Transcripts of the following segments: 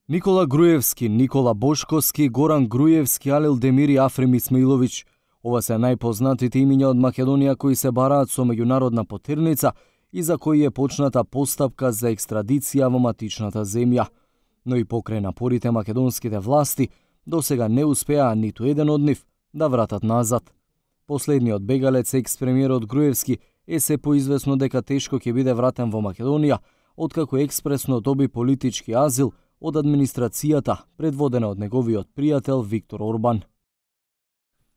Никола Груевски, Никола Бошковски, Горан Груевски, Алил Демир и Африм Исмаиловиќ. Ова се најпознатите имиња од Македонија кои се бараат со меѓународна потирница и за кои е почната постапка за екстрадиција во матичната земја. Но и покрај напорите македонските власти, досега не успеа ниту еден од нив да вратат назад. Последниот бегалец, екс-премиерот Груевски, е се поизвестно дека тешко ќе биде вратен во Македонија, откако експресно доби политички азил од администрацијата, предводена од неговиот пријател Виктор Орбан.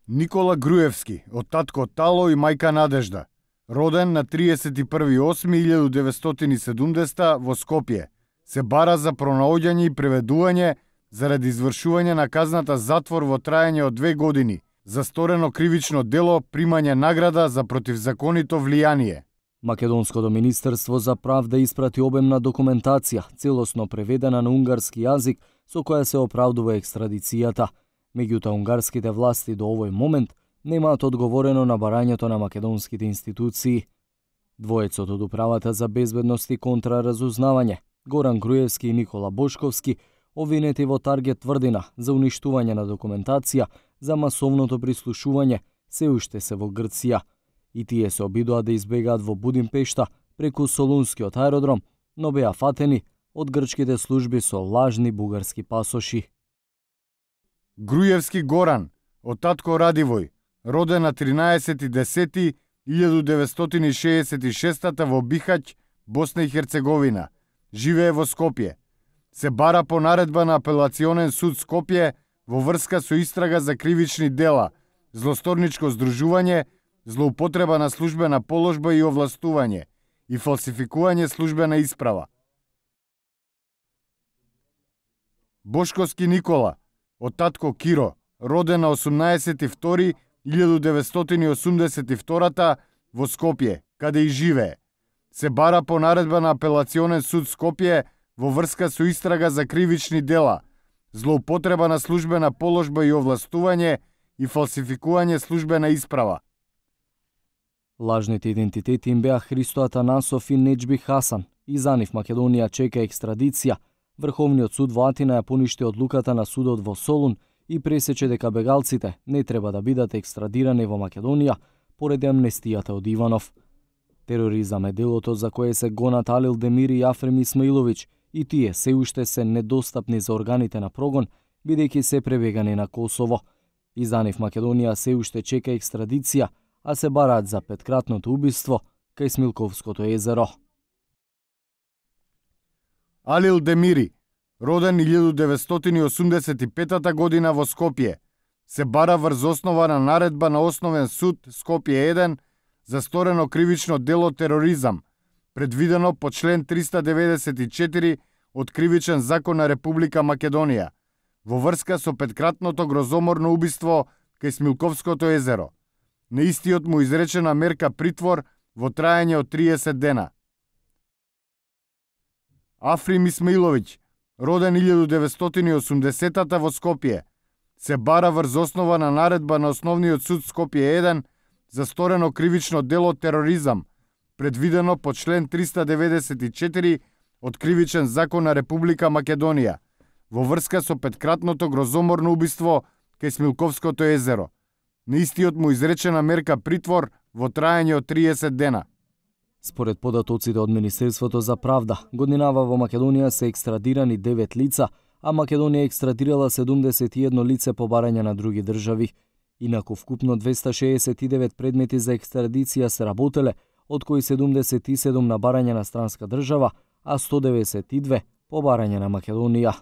Никола Груевски, од татко Тало и мајка Надежда, роден на 31.8.1970 во Скопје, се бара за пронаоѓање и преведување заради извршување на казната затвор во траење од 2 години за сторено кривично дело примање награда за противзаконито влијание. Македонското министерство за правда испрати обемна документација, целосно преведена на унгарски јазик, со која се оправдува екстрадицијата. Меѓутоа, унгарските власти до овој момент немаат одговорено на барањето на македонските институции. Двоецот од Управата за безбедност и контраразузнавање, Горан Груевски и Никола Бошковски, обвинети во Таргет тврдина за уништување на документација за масовното прислушување, се уште се во Грција. И тие се обидоа да избегаат во Будимпешта преку Солунскиот аеродром, но беа фатени од грчките служби со лажни бугарски пасоши. Груевски Горан, од татко Радивој, роден на 13.10.1966 во Бихаќ, Босна и Херцеговина, живее во Скопје. Се бара по наредба на Апелационен суд Скопје во врска со истрага за кривични дела, злосторничко здружување, злоупотреба на службена положба и овластување и фалсификување службена исправа. Бошковски Никола, од татко Киро, роден на 18.2.1982 во Скопје, каде и живее. Се бара по наредба на Апелационен суд Скопје во врска со истрага за кривични дела, злоупотреба на службена положба и овластување и фалсификување службена исправа. Лажните идентитети им беа Христо Атанасов и Неџби Хасан, и за нив Македонија чека екстрадиција. Врховниот суд во Атина ја поништи одлуката на судот во Солун и пресече дека бегалците не треба да бидат екстрадирани во Македонија поради амнестијата од Иванов. Тероризам е делото за кое се гонат Алил Демир и Африм Исмаиловиќ, и тие се уште се недостапни за органите на прогон, бидејќи се пребегани на Косово. И за нив Македонија се уште чека екстрадиција, а се бараат за петкратното убиство кај Смилковското езеро. Алил Демири, роден 1985 година во Скопје, се бара врз основа на наредба на Основен суд Скопје 1 за сторено кривично дело тероризам, предвидено по член 394 од Кривичен закон на Република Македонија, во врска со петкратното грозоморно убиство кај Смилковското езеро. На истиот му изречена мерка притвор во траење од 30 дена. Африм Исмаиловиќ, роден 1980 во Скопје, се бара врз основа на наредба на Основниот суд Скопје 1 за сторено кривично дело тероризам, предвидено по член 394 од Кривичен закон на Република Македонија, во врска со петкратното грозоморно убиство кај Смилковското езеро. На истиот му изречена мерка притвор во траење од 30 дена. Според податоците од Министерството за правда, годинава во Македонија се екстрадирани 9 лица, а Македонија екстрадирала 71 лице по барање на други држави. Инаку вкупно 269 предмети за екстрадиција се работеле, од кои 77 на барање на странска држава, а 192 по барање на Македонија.